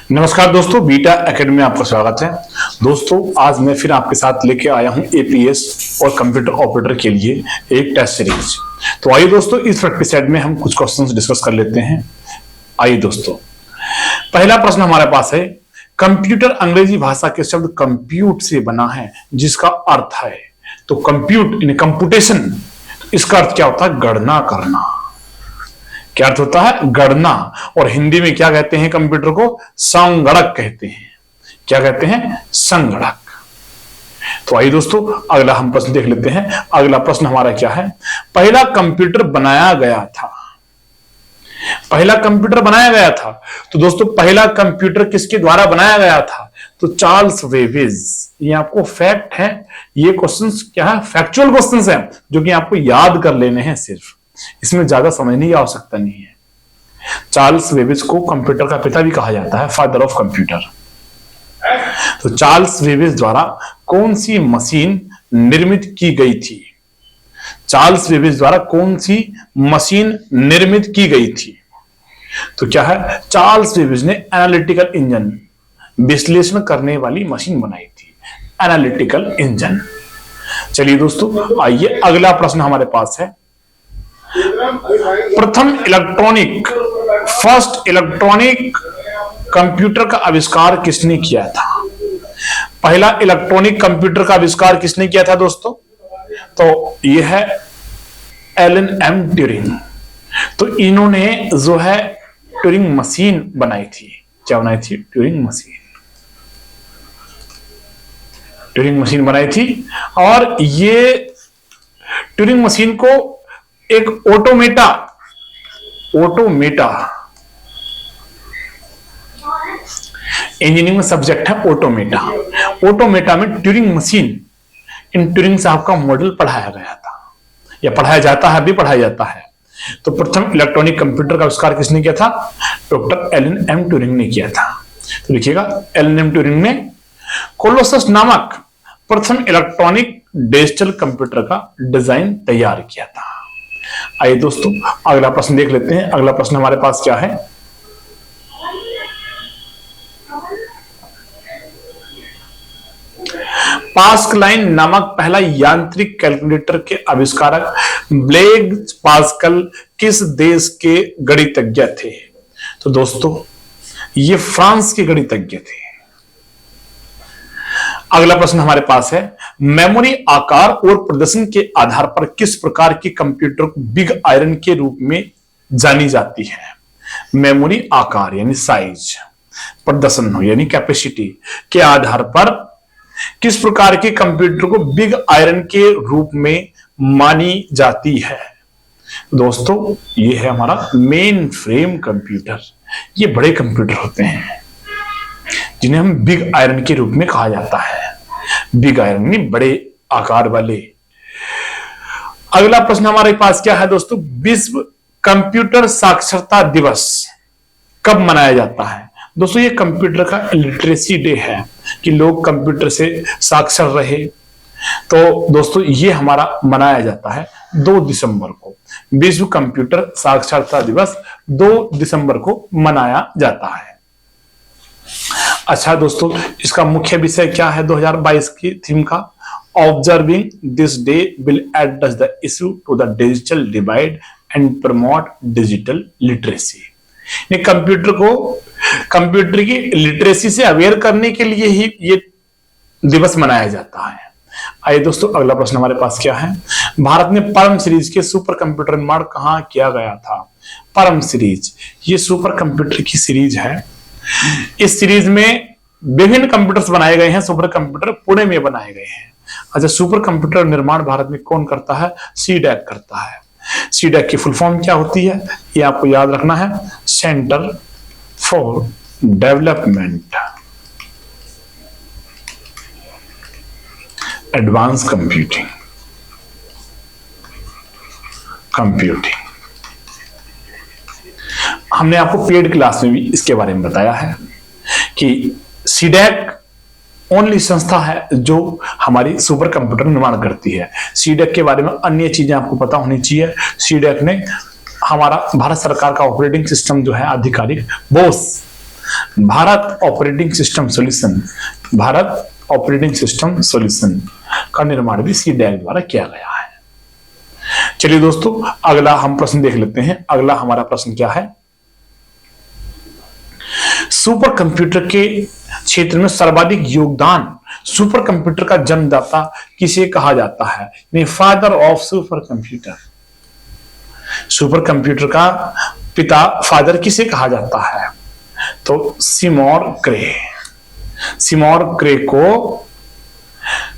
नमस्कार दोस्तों, beta academy में आपका स्वागत है। दोस्तों, आज मैं फिर आपके साथ लेके आया हूं एपीएस और कंप्यूटर ऑपरेटर के लिए एक टेस्ट सीरीज। तो आइए दोस्तों, इस एपिसोड में हम कुछ क्वेश्चंस डिस्कस कर लेते हैं। आइए दोस्तों, पहला प्रश्न हमारे पास है, कंप्यूटर अंग्रेजी भाषा के शब्द कंप्यूट से बना है जिसका अर्थ है, तो कंप्यूट इन कंप्यूटेशन, इसका अर्थ क्या होता है? गणना करना। क्या अर्थ होता है? गणना। और हिंदी में क्या कहते हैं? कंप्यूटर को संगणक कहते हैं। क्या कहते हैं? संगणक। तो आइए दोस्तों, अगला हम प्रश्न देख लेते हैं। अगला प्रश्न हमारा क्या है? पहला कंप्यूटर बनाया गया था। पहला कंप्यूटर बनाया गया था, तो दोस्तों पहला कंप्यूटर किसके द्वारा बनाया गया था? तो चार्ल्स बेबेज। ये आपको फैक्ट है, ये क्वेश्चंस क्या है? फैक्चुअल क्वेश्चंस हैं जो कि आपको याद कर लेने हैं सिर्फ, इसमें ज्यादा समझने की आवश्यकता नहीं है। चार्ल्स बेबेज को कंप्यूटर का पिता भी कहा जाता है, फादर ऑफ कंप्यूटर। तो चार्ल्स बेबेज द्वारा कौन सी मशीन निर्मित की गई थी? चार्ल्स बेबेज द्वारा कौन सी मशीन निर्मित की गई थी? तो क्या है? चार्ल्स बेबेज ने एनालिटिकल इंजन, विश्लेषण करने वाली मशीन बनाई थी, एनालिटिकल इंजन। चलिए दोस्तों, आइए अगला प्रश्न हमारे पास है, फर्स्ट इलेक्ट्रॉनिक कंप्यूटर का आविष्कार किसने किया था? पहला इलेक्ट्रॉनिक कंप्यूटर का आविष्कार किसने किया था दोस्तों? तो यह है एलन एम ट्यूरिंग। तो इन्होंने जो है ट्यूरिंग मशीन बनाई थी। क्या बनाई थी? Turing machine. ट्यूरिंग मशीन बनाई थी, और ये ट्यूरिंग मशीन को एक ऑटोमेटा इंजीनियरिंग में सब्जेक्ट है ऑटोमेटा। ऑटोमेटा में ट्यूरिंग मशीन, इन ट्यूरिंग साहब का मॉडल पढ़ाया गया था, या पढ़ाया जाता है, अभी पढ़ाया जाता है। तो प्रथम इलेक्ट्रॉनिक कंप्यूटर का आविष्कार किसने किया था? डॉक्टर एलन एम ट्यूरिंग ने किया था। तो लिखिएगा, एलन एम ट्यूरिंग ने कोलोसस नामक प्रथम इलेक्ट्रॉनिक डिजिटल कंप्यूटर का डिजाइन तैयार किया था। आइए दोस्तों, अगला प्रश्न देख लेते हैं। अगला प्रश्न हमारे पास क्या है? पास्कलाइन नामक पहला यांत्रिक कैलकुलेटर के आविष्कारक ब्लेज पास्कल किस देश के गणितज्ञ थे? तो दोस्तों ये फ्रांस के गणितज्ञ थे। अगला प्रश्न हमारे पास है, मेमोरी आकार और प्रदर्शन के आधार पर किस प्रकार की कंप्यूटर को बिग आयरन के रूप में जानी जाती है? मेमोरी आकार यानी साइज, प्रदर्शन यानी कैपेसिटी के आधार पर किस प्रकार के कंप्यूटर को बिग आयरन के रूप में मानी जाती है? दोस्तों ये है हमारा मेन फ्रेम कंप्यूटर। ये बड़े कंप्यूटर होते हैं जिन्हें हम बिग आयरन के रूप में कहा जाता है। बिग आयरन नहीं, बड़े आकार वाले। अगला प्रश्न हमारे पास क्या है दोस्तों? विश्व कंप्यूटर साक्षरता दिवस कब मनाया जाता है? दोस्तों ये कंप्यूटर का लिटरेसी डे है, कि लोग कंप्यूटर से साक्षर रहे। तो दोस्तों ये हमारा मनाया जाता है 2 दिसंबर को। विश्व कंप्यूटर साक्षरता दिवस 2 दिसंबर को मनाया जाता है। अच्छा दोस्तों, इसका मुख्य विषय क्या है 2022 की थीम का? Observing this day will address the issue to the digital divide and promote digital literacy. Computer की लिटरेसी से अवेयर करने के लिए ही ये दिवस मनाया जाता है। आइए दोस्तों, अगला प्रश्न हमारे पास क्या है? भारत में परम सीरीज के सुपर कंप्यूटर निर्माण कहां किया गया था? परम सीरीज ये सुपर कंप्यूटर की सीरीज है। इस सीरीज में विभिन्न कंप्यूटर्स बनाए गए हैं। सुपर कंप्यूटर पुणे में बनाए गए हैं। अच्छा, सुपर कंप्यूटर निर्माण भारत में कौन करता है? सीडैक करता है। सीडैक की फुल फॉर्म क्या होती है? ये आपको याद रखना है, centre for development advance computing. हमने आपको पेड क्लास में भी इसके बारे में बताया है कि सीडैक ओनली संस्था है जो हमारी सुपर कंप्यूटर निर्माण करती है। सीडैक के बारे में अन्य चीजें आपको पता होनी चाहिए। सीडैक ने हमारा भारत सरकार का ऑपरेटिंग सिस्टम जो है आधिकारिक Bose Bharat operating system solution, Bharat operating system solution का निर्माण भी CDAC द्वारा किया गया है। चलिए दोस्तों, अगला हम प्रश्न देख लेते हैं। अगला हमारा प्रश्न क्या है? सुपर कंप्यूटर के क्षेत्र में सर्वाधिक योगदान, सुपर कंप्यूटर का जन्मदाता किसे कहा जाता है? Father of super computer, super computer का पिता, फादर किसे कहा जाता है? तो सिमोर क्रे, सिमोर क्रे को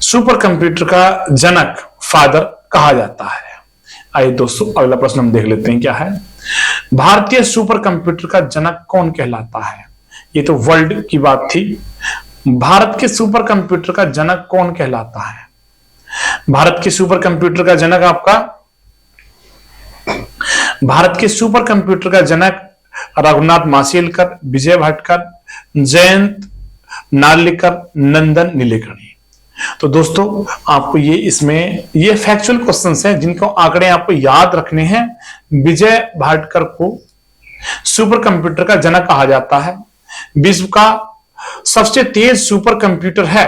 सुपर कंप्यूटर का जनक, फादर कहा जाता है। आइए दोस्तों, अगला प्रश्न हम देख लेते हैं क्या है। भारतीय सुपर कंप्यूटर का जनक कौन कहलाता है? ये तो वर्ल्ड की बात थी। भारत के सुपर कंप्यूटर का जनक कौन कहलाता है? भारत के सुपर कंप्यूटर का जनक आपका, भारत के सुपर कंप्यूटर का जनक रघुनाथ माशेलकर, विजय भटकर, जयंत नार्लिकर, नंदन नीलेकणी। तो दोस्तों, आपको ये इसमें ये फैक्चुअल क्वेश्चंस हैं जिनको आंकड़े आपको याद रखने हैं। विजय भाटकर को सुपर कंप्यूटर का जनक कहा जाता है। विश्व का सबसे तेज सुपर कंप्यूटर है,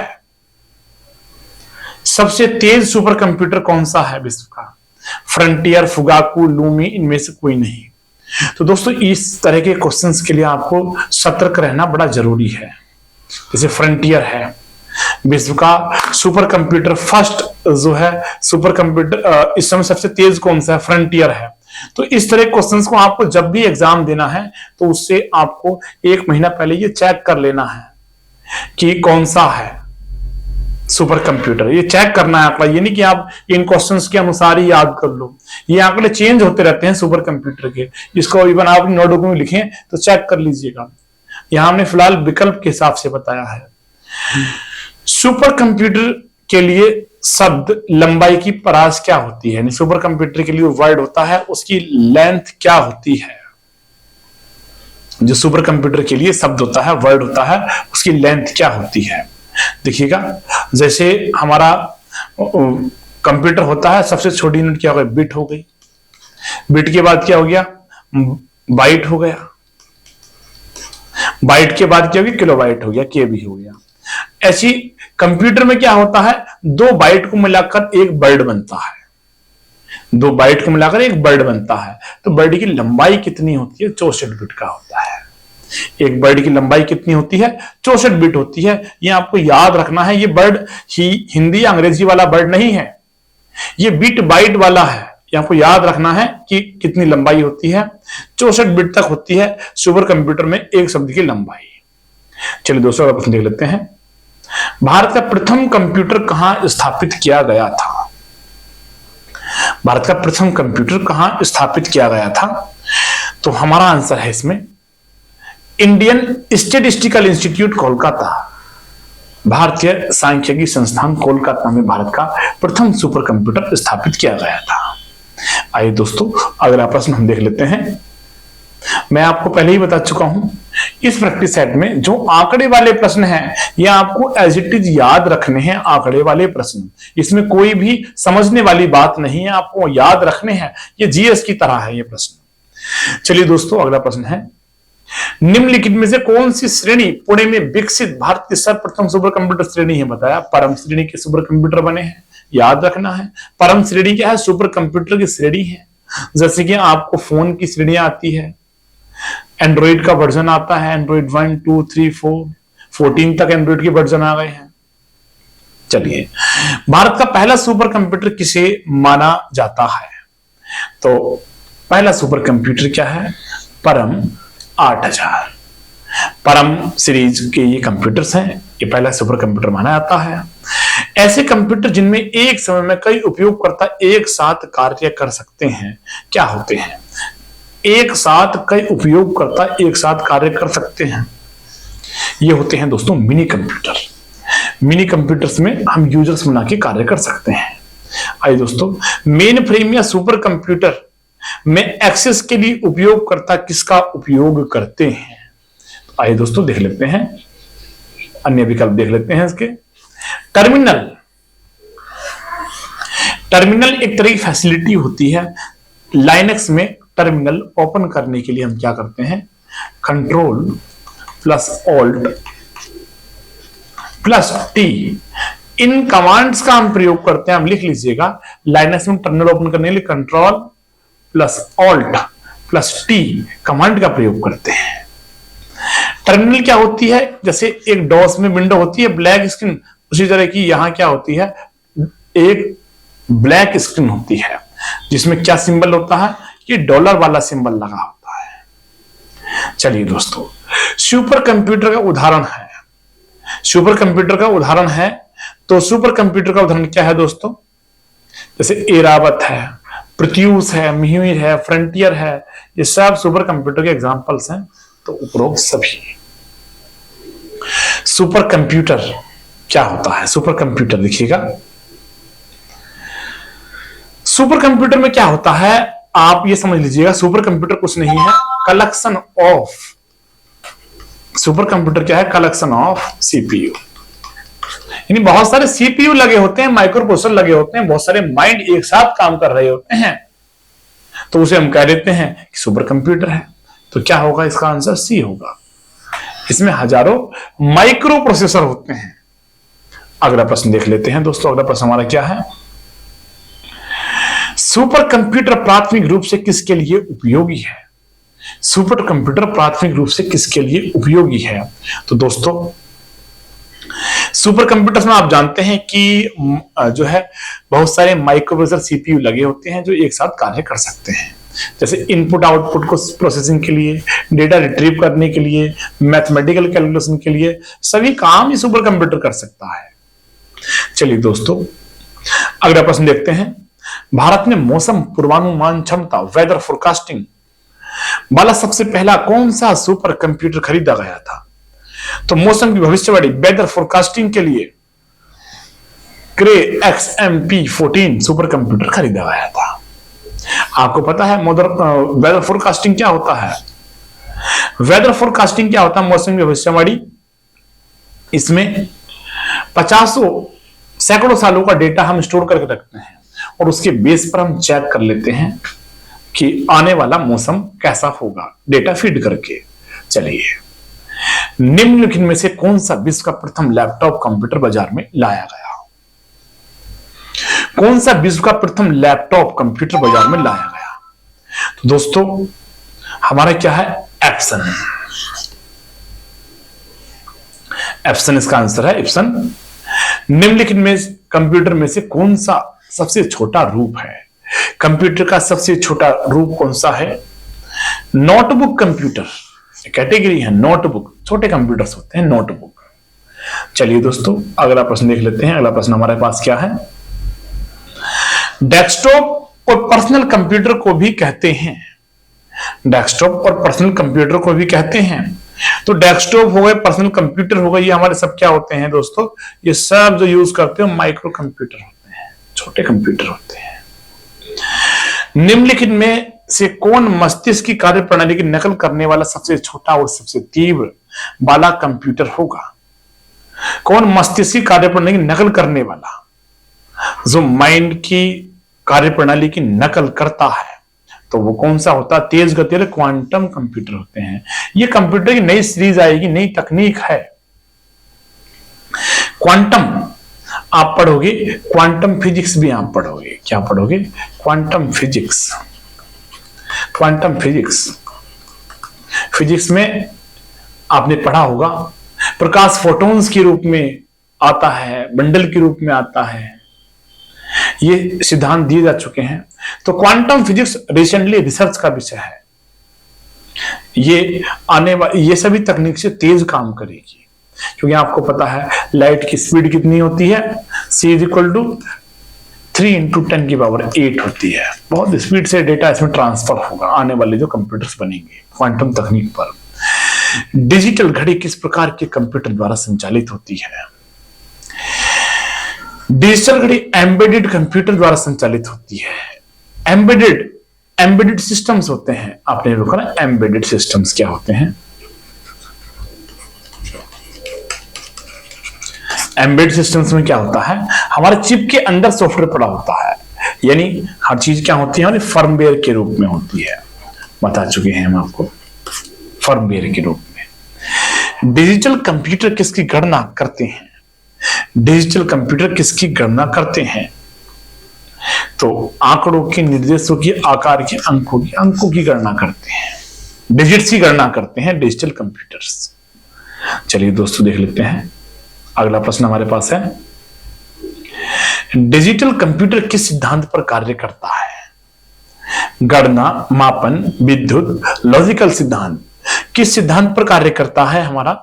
सबसे तेज सुपर कंप्यूटर कौन सा है विश्व का? फ्रंटियर, फुगाकू, लूमी, इनमें से कोई नहीं। तो दोस्तों, इस तरह के क्वेश्चंस के लिए आपको सतर्क रहना बड़ा जरूरी है। जैसे फ्रंटियर है, विश्व का सुपर कंप्यूटर फर्स्ट जो है सुपर कंप्यूटर इस समय सबसे तेज कौन सा है? फ्रंटियर है। तो इस तरह क्वेश्चंस को आपको जब भी एग्जाम देना है तो उससे आपको 1 महीना पहले ये चेक कर लेना है कि कौन सा है सुपर कंप्यूटर। ये चेक करना है आपका, ये नहीं कि आप इन क्वेश्चंस के अनुसार ही याद कर लो। ये आंकड़े चेंज होते रहते हैं सुपर कंप्यूटर के, इसको इवन आप नोटबुक में लिखें तो चेक कर लीजिएगा। यहां हमने फिलहाल विकल्प के हिसाब से बताया है। सुपर कंप्यूटर के लिए शब्द लंबाई की परास क्या होती है? सुपर कंप्यूटर के लिए वर्ड होता है, उसकी लेंथ क्या होती है? जो सुपर कंप्यूटर के लिए शब्द होता है, वर्ड होता है, उसकी लेंथ क्या होती है? देखिएगा, जैसे हमारा कंप्यूटर होता है, सबसे छोटी यूनिट क्या हो गई? बिट हो गई। बिट के बाद क्या हो गया? बाइट हो गया। बाइट के बाद क्या हो गया? किलोबाइट हो गया, केबी हो गया। ऐसी कंप्यूटर में क्या होता है? 2 बाइट को मिलाकर एक वर्ड बनता है। 2 बाइट को मिलाकर एक वर्ड बनता है। तो वर्ड की लंबाई कितनी होती है? 64 बिट का होता है। एक वर्ड की लंबाई कितनी होती है? 64 बिट होती है। ये आपको याद रखना है। ये वर्ड हिंदी अंग्रेजी वाला वर्ड नहीं है, ये बिट बाइट वाला है। ये आपको याद रखना है कि कितनी लंबाई होती है। 64 बिट तक होती है सुपर कंप्यूटर में एक शब्द की लंबाई। चलिए दोस्तों, अगला प्रश्न देख लेते हैं। भारत का प्रथम कंप्यूटर कहां स्थापित किया गया था? भारत का प्रथम कंप्यूटर कहां स्थापित किया गया था? तो हमारा आंसर है इसमें इंडियन स्टैटिस्टिकल इंस्टीट्यूट कोलकाता, भारतीय सांख्यिकी संस्थान कोलकाता में भारत का प्रथम सुपर कंप्यूटर स्थापित किया गया था। आइए दोस्तों, अगला प्रश्न हम देख लेते हैं। मैं आपको पहले ही बता चुका हूं, इस प्रैक्टिस सेट में जो आंकड़े वाले प्रश्न हैं ये आपको एज इट इज याद रखने हैं। आंकड़े वाले प्रश्न, इसमें कोई भी समझने वाली बात नहीं है, आपको याद रखने हैं। ये जीएस की तरह है ये प्रश्न। चलिए दोस्तों, अगला प्रश्न है, निम्नलिखित में से कौन सी श्रेणी पुणे में विकसित भारत की सर्वप्रथम सुपर कंप्यूटर श्रेणी है? बताया, परम श्रेणी के सुपर कंप्यूटर बने हैं। याद रखना है, परम श्रेणी क्या है? सुपर कंप्यूटर की श्रेणी है। जैसे कि आपको फोन की श्रेणियां आती है, एंड्रॉइड का वर्जन आता है, एंड्रॉइड 1, 2, 3, 4, 14 तक एंड्रॉइड के वर्जन आ गए हैं। चलिए, भारत का पहला सुपर कंप्यूटर किसे माना जाता है? तो पहला सुपर कंप्यूटर क्या है? परम 8000। परम सीरीज के ये कंप्यूटर्स हैं, ये पहला सुपर कंप्यूटर माना जाता है। ऐसे कंप्यूटर जिनमें एक समय में कई उपयोगकर्ता एक साथ कार्य कर सकते हैं क्या होते हैं? एक साथ कई उपयोगकर्ता एक साथ कार्य कर सकते हैं, ये होते हैं दोस्तों मिनी कंप्यूटर। मिनी कंप्यूटर्स में हम यूजर्स बना के कार्य कर सकते हैं। आइए दोस्तों, मेन फ्रेम या सुपर कंप्यूटर में एक्सेस के लिए उपयोगकर्ता किसका उपयोग करते हैं? तो आइए दोस्तों देख लेते हैं, अन्य विकल्प देख लेते हैं इसके। टर्मिनल, टर्मिनल एक तरह की फैसिलिटी होती है। लाइनक्स में टर्मिनल ओपन करने के लिए हम क्या करते हैं? Control plus alt plus T. इन कमांड्स का हम प्रयोग करते हैं, हम लिख लीजिएगा लाइनस में टर्मिनल ओपन करने के लिए control plus alt plus T command का प्रयोग करते हैं। टर्मिनल क्या होती है, जैसे एक डॉस में विंडो होती है ब्लैक स्क्रीन, उसी तरह की यहां क्या होती है, एक ब्लैक स्क्रीन होती है जिसमें क्या सिंबल होता है, ये डॉलर वाला सिंबल लगा होता है। चलिए दोस्तों, सुपर कंप्यूटर का उदाहरण है, सुपर कंप्यूटर का उदाहरण है, तो सुपर कंप्यूटर का उदाहरण क्या है दोस्तों, जैसे एरावत है, प्रत्यूष है, मिहिर है, फ्रंटियर है, ये सब सुपर कंप्यूटर के एग्जांपल्स हैं। तो उपरोक्त सभी सुपर कंप्यूटर क्या होता है, सुपर कंप्यूटर देखिएगा, सुपर कंप्यूटर में क्या होता है आप ये समझ लीजिएगा, सुपर कंप्यूटर कुछ नहीं है, कलेक्शन ऑफ, सुपर कंप्यूटर क्या है, कलेक्शन ऑफ सीपीयू, यानी बहुत सारे सीपीयू लगे होते हैं, माइक्रो प्रोसेसर लगे होते हैं, बहुत सारे माइंड एक साथ काम कर रहे होते हैं, तो उसे हम कह देते हैं कि सुपर कंप्यूटर है। तो क्या होगा, इसका आंसर सी होगा। इसमें हजारों माइक्रो प्रोसेसर होते हैं। अगला प्रश्न देख लेते हैं दोस्तों, अगला प्रश्न हमारा क्या है, सुपर कंप्यूटर प्राथमिक रूप से किसके लिए उपयोगी है, सुपर कंप्यूटर प्राथमिक रूप से किसके लिए उपयोगी है। तो दोस्तों सुपर कंप्यूटर्स में आप जानते हैं कि जो है बहुत सारे माइक्रो प्रोसेसर सीपीयू लगे होते हैं जो एक साथ कार्य कर सकते हैं, जैसे इनपुट आउटपुट को प्रोसेसिंग के लिए, डेटा रिट्रीव करने के लिए, मैथमेटिकल कैलकुलेशन के लिए, सभी काम ये सुपर कंप्यूटर कर सकता है। चलिए दोस्तों अगला प्रश्न देखते हैं, भारत में मौसम पूर्वानुमान क्षमता वेदर फोरकास्टिंग वाला सबसे पहला कौन सा सुपर कंप्यूटर खरीदा गया था। तो मौसम की भविष्यवाणी वेदर फोरकास्टिंग के लिए क्रे XMP14 सुपर कंप्यूटर खरीदा गया था। आपको पता है वेदर फोरकास्टिंग क्या होता है, वेदर फोरकास्टिंग क्या होता है, मौसम की भविष्यवाणी, इसमें 50 सैकड़ों सालों का डेटा हम स्टोर करके रखते हैं और उसके बेस पर हम चेक कर लेते हैं कि आने वाला मौसम कैसा होगा, डेटा फीड करके। चलिए, निम्नलिखित में से कौन सा विश्व का प्रथम लैपटॉप कंप्यूटर बाजार में लाया गया, कौन सा विश्व का प्रथम लैपटॉप कंप्यूटर बाजार में लाया गया। तो दोस्तों हमारा क्या है, एप्सन, एप्सन इसका आंसर है, एप्सन। निम्नलिखित में कंप्यूटर में से कौन सा सबसे छोटा रूप है, कंप्यूटर का सबसे छोटा रूप कौन सा है, नोटबुक कंप्यूटर कैटेगरी है, नोटबुक, छोटे कंप्यूटर्स होते हैं नोटबुक। चलिए दोस्तों अगला प्रश्न देख लेते हैं, अगला प्रश्न हमारे पास क्या है, डेस्कटॉप और पर्सनल कंप्यूटर को भी कहते हैं, डेस्कटॉप और पर्सनल कंप्यूटर को भी कहते हैं। तो डेस्कटॉप हो गए, पर्सनल कंप्यूटर हो गए, ये हमारे सब क्या होते हैं दोस्तों, ये सब जो यूज करते हैं माइक्रो कंप्यूटर होते हैं, छोटे कंप्यूटर होते हैं। निम्नलिखित में से कौन मस्तिष्क की कार्य प्रणाली की नकल करने वाला सबसे छोटा और सबसे तीव्र वाला कंप्यूटर होगा, कौन मस्तिष्क की कार्य प्रणाली की नकल करने वाला, जो माइंड की कार्य प्रणाली की नकल करता है, तो वो कौन सा होता है, तेज गति वाले क्वांटम कंप्यूटर होते हैं। ये कंप्यूटर की नई सीरीज आएगी, नई तकनीक है क्वांटम, आप पढ़ोगे क्वांटम फिजिक्स भी आप पढ़ोगे, क्या पढ़ोगे, quantum physics, quantum physics. Physics में आपने पढ़ा होगा प्रकाश फोटॉन्स के रूप में आता है, बंडल के रूप में आता है, ये सिद्धांत दिए जा चुके हैं। तो क्वांटम फिजिक्स रिसेंटली रिसर्च का विषय है, ये आने वाली ये सभी तकनीक से तेज काम करेगी, क्योंकि आपको पता है लाइट की स्पीड कितनी होती है, c = 3 × 10⁸ होती है। बहुत स्पीड से डेटा इसमें ट्रांसफर होगा आने वाले जो कंप्यूटर्स बनेंगे क्वांटम तकनीक पर। डिजिटल घड़ी किस प्रकार के कंप्यूटर द्वारा संचालित होती है, डिजिटल घड़ी एम्बेडेड कंप्यूटर द्वारा संचालित होती है। एम्बेडेड सिस्टम्स होते हैं, आपने देखा ना एम्बेडेड सिस्टम्स क्या होते हैं, एम्बेडेड सिस्टम्स में क्या होता है, हमारे चिप के अंदर सॉफ्टवेयर पड़ा होता है, यानी हर चीज क्या होती है हमारी फर्मवेयर के रूप में होती है, बता चुके हैं हम आपको, फर्मवेयर के रूप में। डिजिटल कंप्यूटर किसकी गणना करते हैं? डिजिटल कंप्यूटर किसकी गणना करते हैं? तो आंकड़ों के, निर्देशों की, आकार के, अंकों की गणना करते हैं, डिजिट्स की गणना करते हैं डिजिटल कंप्यूटर्स। चलिए दोस्तों देख लेते हैं अगला प्रश्न हमारे पास है, डिजिटल कंप्यूटर किस सिद्धांत पर कार्य करता है? गणना, मापन, विद्युत, लॉजिकल सिद्धांत, किस सिद्धांत पर कार्य करता है हमारा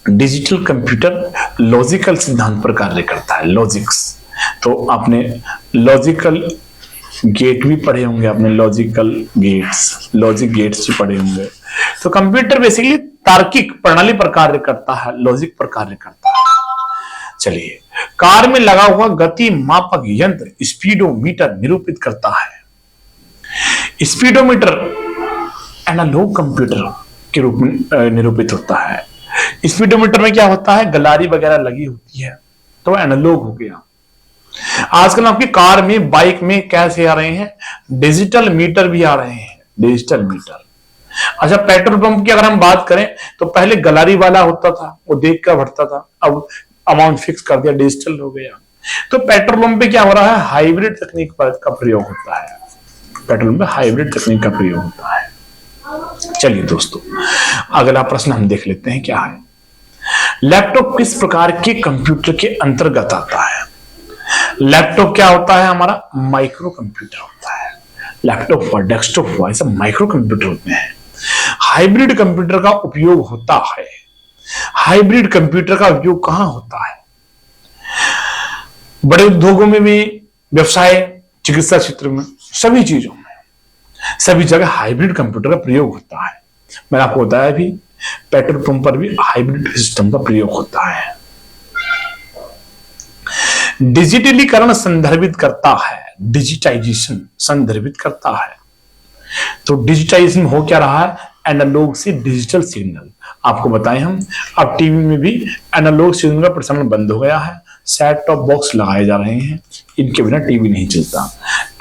डिजिटल कंप्यूटर? लॉजिकल सिद्धांत पर कार्य करता है, लॉजिक्स। तो आपने लॉजिकल गेट भी पढ़े होंगे, आपने लॉजिकल गेट्स, लॉजिक गेट्स भी पढ़े होंगे। तो कंप्यूटर बेसिकली तार्किक प्रणाली पर कार्य करता है, लॉजिक पर कार्य करता है। चलिए, कार में लगा हुआ गति मापक यंत्र स्पीडोमीटर निरूपित करता है। स्पीडोमीटर एनालॉग कंप्यूटर के रूप में निरूपित होता है। स्पीडोमीटर में क्या होता है, गलारी वगैरह लगी होती है, तो एनालॉग हो गया। आजकल आपकी कार में, बाइक में कैसे आ रहे हैं, डिजिटल मीटर भी आ रहे हैं, डिजिटल मीटर। अच्छा, पेट्रोल पंप की अगर हम बात करें तो पहले गलारी वाला होता था, वो देख कर भरता था, अब अमाउंट फिक्स कर दिया, डिजिटल हो गया। तो पेट्रोल पंप पे क्या हो रहा है, हाइब्रिड तकनीक का प्रयोग होता है, पेट्रोल पंप पे हाइब्रिड तकनीक का प्रयोग होता है। चलिए दोस्तों अगला प्रश्न हम देख लेते हैं क्या है, लैपटॉप किस प्रकार के कंप्यूटर के अंतर्गत आता है? लैपटॉप क्या होता है हमारा, माइक्रो कंप्यूटर होता है। लैपटॉप हुआ, डेस्कटॉप हुआ, ये सब माइक्रो कंप्यूटर होते हैं। हाइब्रिड कंप्यूटर का उपयोग होता है। हाइब्रिड कंप्यूटर का उपयोग कहां होता है? बड़े उद्योगों में भी, व्यवसाय, चिकित्सा क्षेत्र में, सभी चीजों में, सभी जगह हाइब्रिड कंप्यूटर का प्रयोग होता है। मैंने आपको बताया भी, पेट्रोल पंप पर भी हाइब्रिड सिस्टम का प्रयोग होता है। डिजिटलीकरण संदर्भित करता है, डिजिटाइजेशन संदर्भित करता है। तो डिजिटाइजेशन हो क्या रहा है, एनालॉग से डिजिटल सिग्नल। आपको बताएं हम, अब टीवी में भी एनालॉग सिग्नल का प्रसारण बंद हो गया है, सेट टॉप बॉक्स लगाए जा रहे हैं, इनके बिना टीवी नहीं चलता।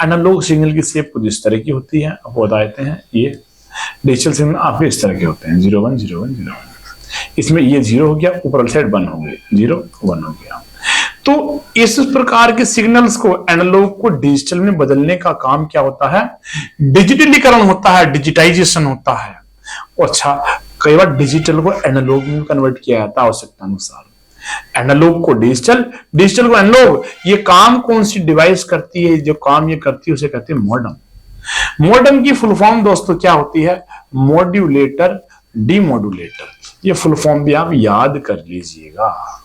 एनालॉग सिग्नल की शेप कुछ इस तरह की होती है, आपको बता देते हैं। ये डिजिटल सिग्नल आपके इस तरह के होते हैं, 0 1 0 1 0 1। इसमें ये 0 हो गया, ऊपर साइड 1 हो गए, 0 1 हो गया। तो इस प्रकार के सिग्नल्स को, एनालॉग को डिजिटल में बदलने का काम क्या होता है, डिजिटलीकरण होता है, डिजिटाइजेशन होता है। अच्छा, कई बार डिजिटल को एनालॉग में कन्वर्ट किया जाता है आवश्यकता अनुसार। एनालॉग को डिजिटल, डिजिटल को एनालॉग। ये काम कौन सी डिवाइस करती है, जो काम ये करती है उसे कहते हैं मॉडेम। मॉडेम की फुल फॉर्म दोस्तों क्या होती है, मॉड्यूलेटर, डीमॉड्यूलेटर। ये फुल फॉर्म भी आप याद कर लीजिएगा।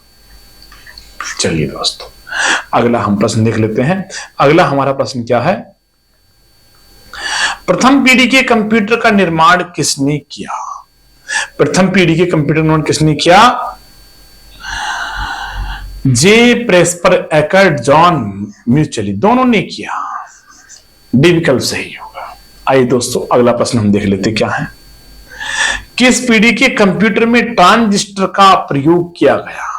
चलिए दोस्तों अगला हम प्रश्न देख लेते हैं। अगला हमारा प्रश्न क्या है, प्रथम पीढ़ी के कंप्यूटर का निर्माण किसने किया? प्रथम पीढ़ी के कंप्यूटर निर्माण किसने किया? जे प्रेस्पर एकर्ड, जॉन म्यूचुअली, दोनों ने किया। डी विकल्प सही होगा। आइए दोस्तों अगला प्रश्न हम देख लेते क्या है, किस पीढ़ी के कंप्यूटर में ट्रांजिस्टर का प्रयोग किया गया?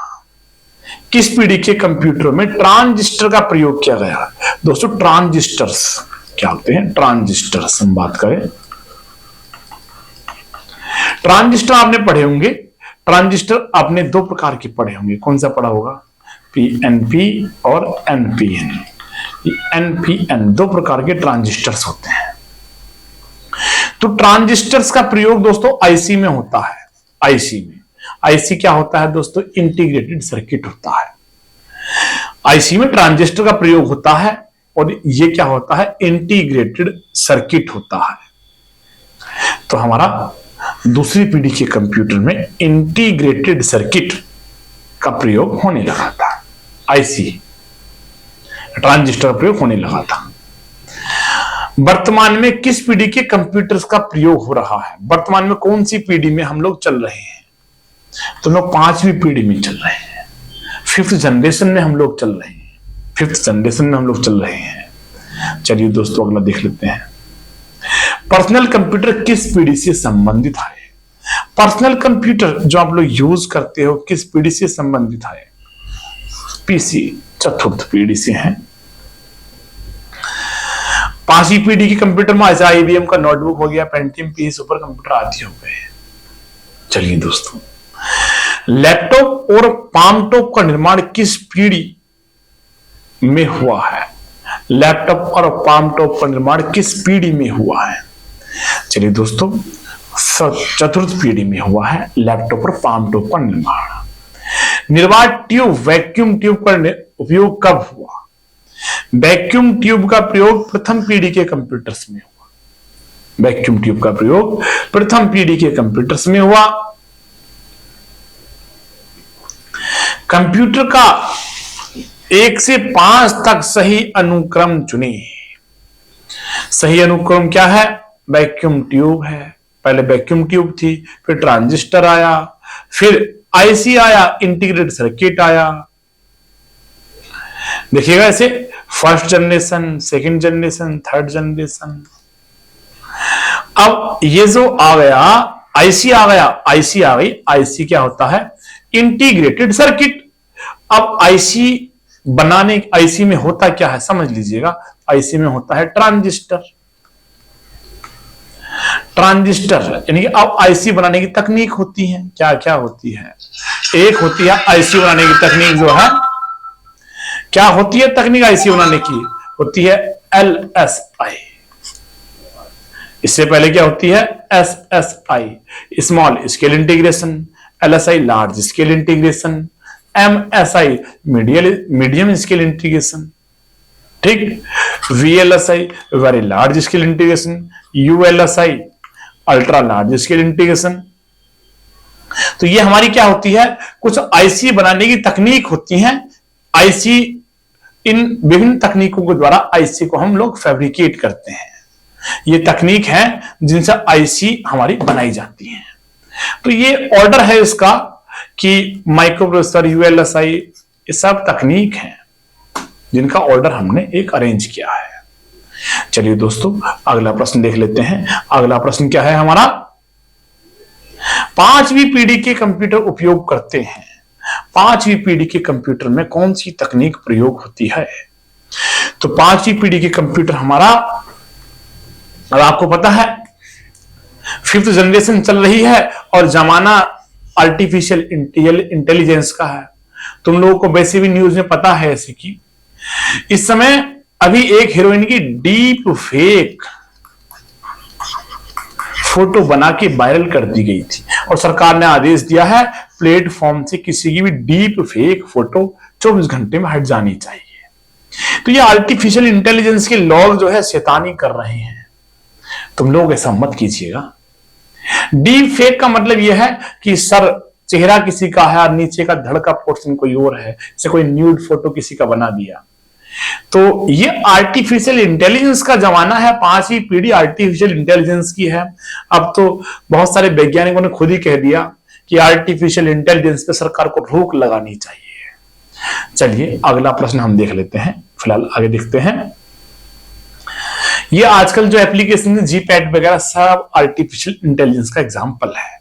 किस पीढ़ी के कंप्यूटर में ट्रांजिस्टर का प्रयोग किया गया? दोस्तों ट्रांजिस्टर्स क्या होते हैं, ट्रांजिस्टर्स हम बात करें, ट्रांजिस्टर आपने पढ़े होंगे। ट्रांजिस्टर आपने दो प्रकार के पढ़े होंगे, कौन सा पढ़ा होगा, पीएनपी और एनपीएन। एनपीएन दो प्रकार के ट्रांजिस्टर्स होते हैं। तो ट्रांजिस्टर्स का प्रयोग दोस्तों आईसी में होता है। आईसी में, आईसी क्या होता है दोस्तों, इंटीग्रेटेड सर्किट होता है। आईसी में ट्रांजिस्टर का प्रयोग होता है और ये क्या होता है, इंटीग्रेटेड सर्किट होता है। तो हमारा दूसरी पीढ़ी के कंप्यूटर में इंटीग्रेटेड सर्किट का प्रयोग होने लगा था। आईसी, ट्रांजिस्टर का प्रयोग होने लगा था। वर्तमान में किस पीढ़ी के कंप्यूटर्स का प्रयोग हो रहा है? वर्तमान में कौन सी पीढ़ी में हम लोग चल रहे हैं? तो हम लोग 5वीं पीढ़ी में चल रहे हैं, 5th जनरेशन में हम लोग चल रहे हैं, 5th जनरेशन में हम लोग चल रहे हैं। चलिए दोस्तों अगला देख लेते हैं, पर्सनल कंप्यूटर किस पीढ़ी से संबंधित है? पर्सनल कंप्यूटर जो आप लोग यूज करते हो किस पीढ़ी से संबंधित है? पीसी 4th पीढ़ी से है। 5वीं पीढ़ी के कंप्यूटर में ऐसा आईबीएम का नोटबुक हो गया, पेंटियम पी सुपर कंप्यूटर आदि हो गए। चलिए दोस्तों, लैपटॉप और पामटॉप का निर्माण किस पीढ़ी में हुआ है? लैपटॉप और पामटॉप का निर्माण किस पीढ़ी में हुआ है? चलिए दोस्तों, चतुर्थ पीढ़ी में हुआ है लैपटॉप और पामटॉप का निर्माण। निर्वात ट्यूब, वैक्यूम ट्यूब का उपयोग कब हुआ? वैक्यूम ट्यूब का प्रयोग प्रथम पीढ़ी के कंप्यूटर्स में हुआ। वैक्यूम ट्यूब का प्रयोग प्रथम पीढ़ी के कंप्यूटर्स में हुआ। कंप्यूटर का 1 से 5 तक सही अनुक्रम चुने। सही अनुक्रम क्या है? वैक्यूम ट्यूब है। पहले वैक्यूम ट्यूब थी, फिर ट्रांजिस्टर आया, फिर आईसी आया, इंटीग्रेटेड सर्किट आया। देखिएगा ऐसे, first generation, second generation, third generation. अब ये जो आ गया आईसी आ गया, आईसी आ गई। आईसी क्या होता है? Integrated circuit. अब आईसी बनाने, आईसी में होता क्या है समझ लीजिएगा। आईसी में होता है ट्रांजिस्टर। ट्रांजिस्टर यानी कि अब आईसी बनाने की तकनीक होती है। क्या क्या होती है? एक होती है आईसी बनाने की तकनीक, जो है क्या होती है तकनीक आईसी बनाने की? होती है एलएसआई। इससे पहले क्या होती है? SSI, small scale integration. LSI, large scale integration. MSI, medium scale integration. ठीक। VLSI, very large scale integration. ULSI, ultra large scale integration. तो ये हमारी क्या होती है? कुछ आईसी बनाने की तकनीक होती है। आईसी, इन विभिन्न तकनीकों के द्वारा आईसी को हम लोग फैब्रिकेट करते हैं। ये तकनीक है जिनसे आईसी हमारी बनाई जाती है। तो ये ऑर्डर है इसका कि माइक्रो प्रोसेसर, यूएलएसआई, ये सब तकनीक है जिनका ऑर्डर हमने एक अरेंज किया है। चलिए दोस्तों, अगला प्रश्न देख लेते हैं। अगला प्रश्न क्या है हमारा? 5वीं पीढ़ी के कंप्यूटर उपयोग करते हैं। 5वीं पीढ़ी के कंप्यूटर में कौन सी तकनीक प्रयोग होती है? तो 5वीं पीढ़ी के कंप्यूटर हमारा, अब आपको पता है 5th जनरेशन चल रही है और जमाना आर्टिफिशियल इंटेलिजेंस का है। तुम लोगों को वैसे भी न्यूज में पता है ऐसे कि इस समय अभी एक हीरोइन की डीप फेक फोटो बना के वायरल कर दी गई थी और सरकार ने आदेश दिया है प्लेटफॉर्म से किसी की भी डीप फेक फोटो 24 घंटे में हट जानी चाहिए। तो ये आर्टिफिशियल इंटेलिजेंस के लोग जो है शैतानी कर रहे हैं। तुम लोग ऐसा मत कीजिएगा। डीप फेक का मतलब यह है कि सर चेहरा किसी का है और नीचे का धड़ का पोर्शन कोई और है, जैसे कोई न्यूड फोटो किसी का बना दिया। तो ये आर्टिफिशियल इंटेलिजेंस का जमाना है। 5वीं पीढ़ी आर्टिफिशियल इंटेलिजेंस की है। अब तो बहुत सारे वैज्ञानिकों ने खुद ही कह दिया कि आर्टिफिशियल इंटेलिजेंस पे सरकार को रोक लगानी चाहिए। चलिए अगला प्रश्न हम देख लेते हैं। फिलहाल आगे देखते हैं। ये आजकल जो एप्लीकेशन है जीपैड वगैरह सब आर्टिफिशियल इंटेलिजेंस का एग्जाम्पल है।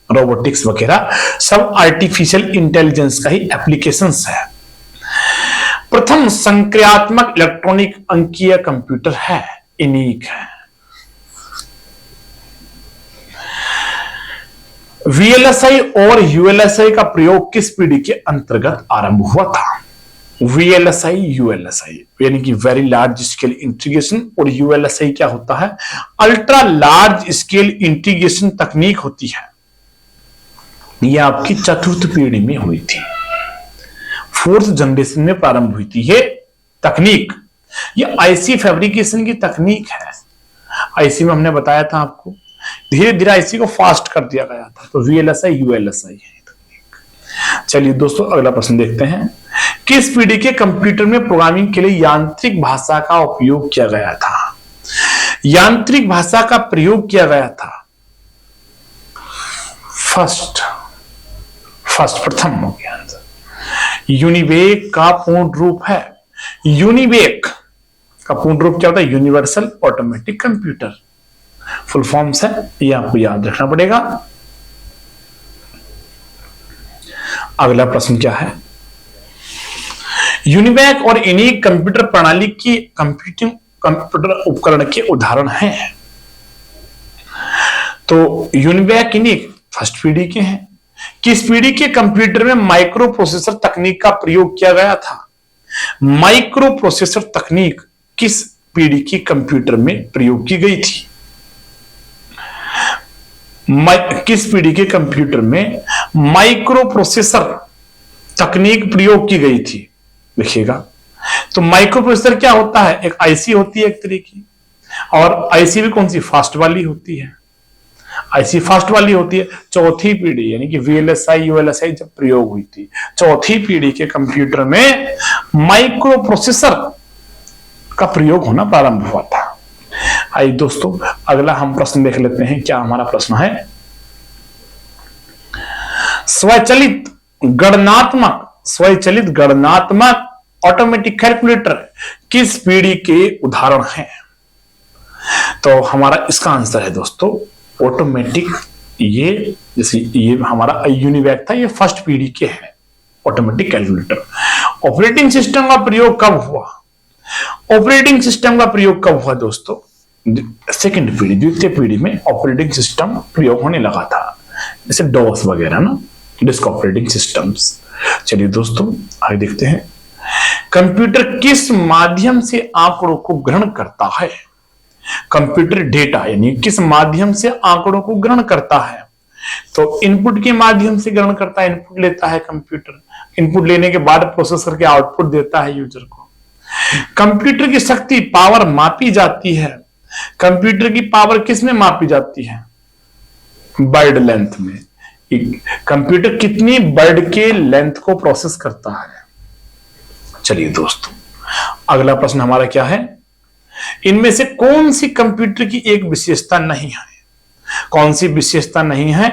रोबोटिक्स वगैरह सब आर्टिफिशियल इंटेलिजेंस का ही एप्लीकेशंस है। प्रथम संक्रियात्मक इलेक्ट्रॉनिक अंकीय कंप्यूटर है ENIAC है। VLSI और ULSI का प्रयोग किस पीढ़ी के अंतर्गत आरंभ हुआ था? VLSI, ULSI यानी कि वेरी लार्ज स्केल इंटीग्रेशन, और ULSI क्या होता है? अल्ट्रा लार्ज स्केल इंटीग्रेशन तकनीक होती है। यह आपकी चतुर्थ पीढ़ी में हुई थी, 4th जनरेशन में प्रारंभ हुई थी ये तकनीक। ये आईसी फैब्रिकेशन की तकनीक है। आईसी में हमने बताया था आपको, धीरे धीरे आईसी को फास्ट कर दिया गया था। तो VLSI, ULSI है तकनीक। चलिए दोस्तों अगला प्रश्न देखते हैं। किस पीढ़ी के कंप्यूटर में प्रोग्रामिंग के लिए यांत्रिक भाषा का उपयोग किया गया था? यांत्रिक भाषा का प्रयोग किया गया था प्रथम हो गया आंसर। यूनिवेक का पूर्ण रूप है, यूनिवेक का पूर्ण रूप क्या होता है? Universal automatic computer full forms है, ये आपको याद रखना पड़ेगा। अगला प्रश्न क्या है? यूनिवेक और ENIAC कंप्यूटर प्रणाली की कंप्यूटर उपकरण के उदाहरण हैं। तो यूनिवेक, ENIAC फर्स्ट पीढ़ी के हैं। किस पीढ़ी के कंप्यूटर में माइक्रो प्रोसेसर तकनीक का प्रयोग किया गया था? माइक्रो प्रोसेसर तकनीक किस पीढ़ी की कंप्यूटर में प्रयोग की गई थी? किस पीढ़ी के कंप्यूटर में माइक्रो प्रोसेसर तकनीक प्रयोग की गई थी? देखिएगा, तो माइक्रो प्रोसेसर क्या होता है? एक आईसी होती है एक तरह की, और आईसी भी कौन सी? फास्ट वाली होती है। आईसी फास्ट वाली होती है। चौथी पीढ़ी यानी कि वीएलएसआई यूएलएसआई जब प्रयोग हुई थी, चौथी पीढ़ी के कंप्यूटर में माइक्रो प्रोसेसर का प्रयोग होना प्रारंभ हुआ था। आइए दोस्तों, अगला हम प्रश्न देख लेते हैं। क्या हमारा प्रश्न है? स्वचालित गणनात्मक ऑटोमेटिक कैलकुलेटर किस पीढ़ी के उदाहरण हैं? तो हमारा इसका आंसर है दोस्तों ऑटोमेटिक। ये जैसे ये हमारा यूनिवैक था, ये फर्स्ट पीढ़ी के हैं ऑटोमेटिक कैलकुलेटर। ऑपरेटिंग सिस्टम का प्रयोग कब हुआ? ऑपरेटिंग सिस्टम का प्रयोग कब हुआ दोस्तों? सेकंड पीढ़ी, द्वितीय पीढ़ी में ऑपरेटिंग सिस्टम प्रयोग होने लगा था, जैसे डॉस वगैरह ना, डिस्क ऑपरेटिंग सिस्टम्स। चलिए दोस्तों आगे देखते हैं। कंप्यूटर किस माध्यम से आंकड़ों को ग्रहण करता है? कंप्यूटर डेटा यानी किस माध्यम से आंकड़ों को ग्रहण करता है? तो इनपुट के माध्यम से ग्रहण करता है। इनपुट लेता है कंप्यूटर, इनपुट लेने के बाद प्रोसेस करके आउटपुट देता है यूजर को। कंप्यूटर की शक्ति पावर मापी जाती है। कंप्यूटर की पावर किस में मापी जाती है? वर्ड लेंथ में। कंप्यूटर कितनी वर्ड के लेंथ को प्रोसेस करता है? चलिए दोस्तों अगला प्रश्न हमारा क्या है? इनमें से कौन सी कंप्यूटर की एक विशेषता नहीं है? कौन सी विशेषता नहीं है?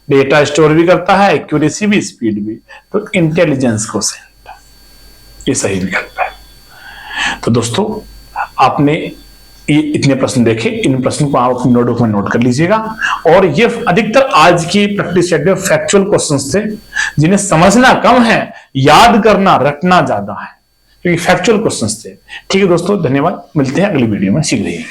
डेटा स्टोर भी करता है, एक्यूरेसी भी, स्पीड भी। तो इंटेलिजेंस कोसेंट, ये सही विकल्प है। तो दोस्तों आपने ये इतने प्रश्न देखे, इन प्रश्न को आप अपने नोटबुक में नोट कर लीजिएगा। और ये अधिकतर आज की प्रैक्टिस सेट में फैक्चुअल क्वेश्चंस थे, जिन्हें समझना कम है, याद करना रटना ज्यादा है, क्योंकि फैक्चुअल क्वेश्चंस थे। ठीक है दोस्तों, धन्यवाद। मिलते हैं अगली वीडियो में शीघ्र ही।